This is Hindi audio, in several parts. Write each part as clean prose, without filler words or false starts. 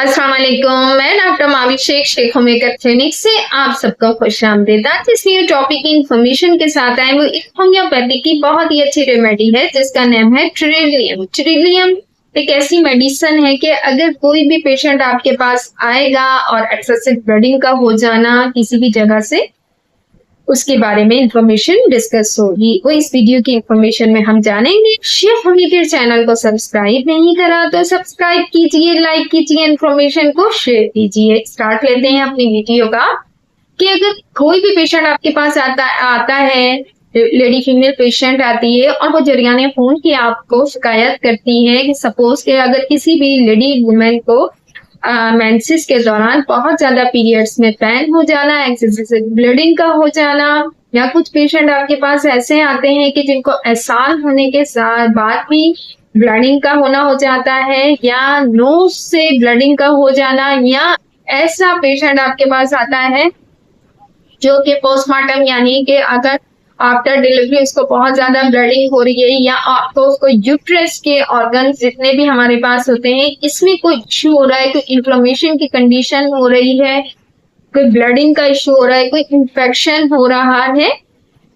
अस्सलाम वालेकुम, मैं doctor Mavi Shaikh homeopath clinic से आप सबको खुश आमदीद। आज इस न्यू टॉपिक की इंफॉर्मेशन के साथ आए वो एक होम्योपैथी की बहुत ही अच्छी रेमेडी है जिसका नाम है ट्रिलियम। ट्रिलियम एक ऐसी मेडिसिन है कि अगर कोई भी पेशेंट आपके पास आएगा और एक्सेसिव ब्लीडिंग का हो जाना किसी भी जगह से, उसके बारे में इंफॉर्मेशन डिस्कस होगी। वो इस वीडियो की इंफॉर्मेशन में हम जानेंगे। शेफ होम्योपैथ चैनल को सब्सक्राइब नहीं करा तो सब्सक्राइब कीजिए, लाइक कीजिए, इंफॉर्मेशन को शेयर कीजिए। स्टार्ट लेते हैं अपनी वीडियो का कि अगर कोई भी पेशेंट आपके पास आता है, लेडी फीमेल पेशेंट आती है और वो जरियाने खून की आपको शिकायत करती है कि सपोज के अगर किसी भी लेडी वुमेन को मेंसेस के दौरान बहुत ज्यादा पीरियड्स में पेन हो जाना, एक्सेसिव ब्लीडिंग का हो जाना, या कुछ पेशेंट आपके पास ऐसे आते हैं कि जिनको एहसास होने के बाद भी ब्लीडिंग का होना हो जाता है, या नोज से ब्लीडिंग का हो जाना, या ऐसा पेशेंट आपके पास आता है जो कि पोस्टमार्टम यानी कि अगर आफ्टर डिलीवरी उसको बहुत ज्यादा ब्लीडिंग हो रही है, या आपको उसको यूट्रस के ऑर्गन जितने भी हमारे पास होते हैं इसमें कोई इश्यू हो रहा है, कोई इन्फ्लेमेशन की कंडीशन हो रही है, कोई ब्लीडिंग का इश्यू हो रहा है, कोई इन्फेक्शन हो रहा है,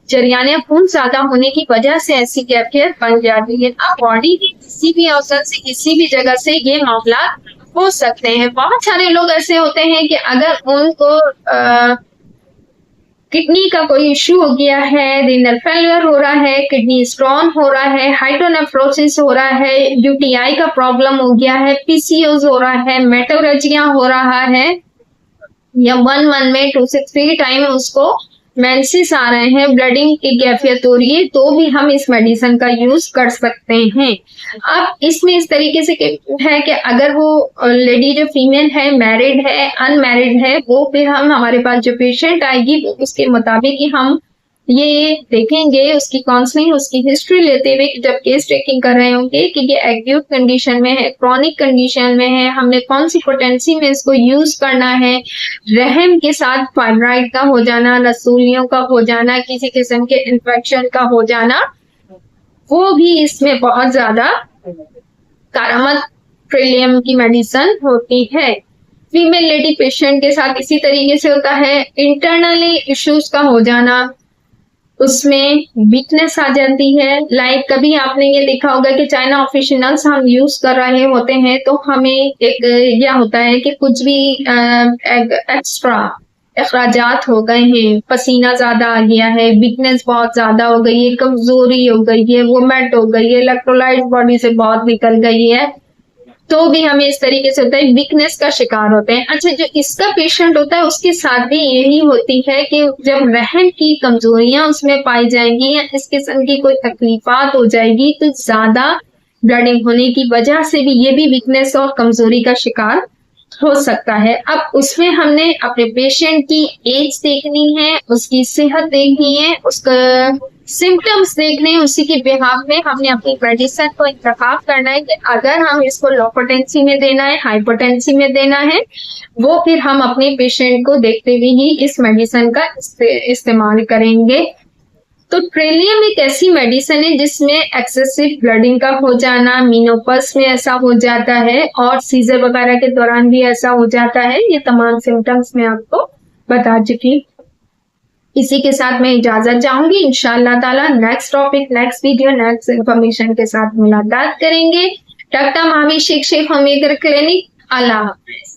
जरियाने खून ज्यादा होने की वजह से ऐसी कैफियत बन जाती है। अब बॉडी की किसी भी औसत से किसी भी जगह से ये मामला हो सकते हैं। बहुत सारे लोग ऐसे होते हैं कि अगर उनको किडनी का कोई इश्यू हो गया है, रीनल फेलियर हो रहा है, किडनी स्टोन हो रहा है, हाइड्रोनेफ्रोसिस हो रहा है, यूटीआई का प्रॉब्लम हो गया है, पीसीओएस हो रहा है, मेटोरेजिया हो रहा है, या 1 मंथ में 2 से 3 टाइम उसको मेंसेस आ रहे हैं, ब्लीडिंग की कैफियत हो रही है, तो भी हम इस मेडिसिन का यूज कर सकते हैं। अब इसमें इस तरीके से है कि अगर वो लेडी जो फीमेल है, मैरिड है, अनमैरिड है, वो फिर हम हमारे पास जो पेशेंट आएगी उसके मुताबिक ही हम ये देखेंगे, उसकी काउंसलिंग, उसकी हिस्ट्री लेते हुए जब केस टेकिंग कर रहे होंगे कि ये एक्यूट कंडीशन में है, क्रॉनिक कंडीशन में है, हमने कौन सी पोटेंसी में इसको यूज करना है, रहम के साथ फाइब्राइड का हो जाना, रसूलियों का हो जाना, किसी किस्म के इन्फेक्शन का हो जाना, वो भी इसमें बहुत ज्यादा कारामद ट्रिलियम की मेडिसिन होती है। फीमेल लेडी पेशेंट के साथ इसी तरीके से होता है। इंटरनली इश्यूज का हो जाना, उसमें वीकनेस आ जाती है। लाइक कभी आपने ये देखा होगा कि चाइना ऑफिशियल्स हम यूज कर रहे होते हैं तो हमें एक यह होता है कि कुछ भी एक्स्ट्रा अखराजात हो गए हैं, पसीना ज्यादा आ गया है, वीकनेस बहुत ज्यादा हो गई है, कमजोरी हो गई है, वोमिट हो गई है, इलेक्ट्रोलाइट बॉडी से बहुत निकल गई है, तो भी हमें इस तरीके से होता है, वीकनेस का शिकार होते हैं। अच्छा, जो इसका पेशेंट होता है उसके साथ भी यही होती है कि जब रहम की कमजोरियां उसमें पाई जाएंगी या इस किस्म की कोई तकलीफात हो जाएगी तो ज्यादा ब्लीडिंग होने की वजह से भी ये भी वीकनेस और कमजोरी का शिकार हो सकता है। अब उसमें हमने अपने पेशेंट की एज देखनी है, उसकी सेहत देखनी है, उसका सिम्टम्स देखने हैं, उसी के बिहाफ में हमने अपनी मेडिसिन को इंतखाब करना है कि अगर हम इसको लो पोटेंसी में देना है, हाई पोटेंसी में देना है, वो फिर हम अपने पेशेंट को देखते हुए ही इस मेडिसिन का इस्तेमाल करेंगे। तो ट्रिलियम एक ऐसी मेडिसिन है जिसमें एक्सेसिव ब्लीडिंग का हो जाना, मीनोपॉज में ऐसा हो जाता है और सीजर वगैरह के दौरान भी ऐसा हो जाता है। ये तमाम सिम्टम्स मैं आपको बता चुकी। इसी के साथ मैं इजाजत चाहूंगी। इंशाअल्लाह ताला next topic, next video, next information के साथ मुलाकात करेंगे। Doctor Mavi Shaikh homeopath clinic. अल्लाह हाफिज।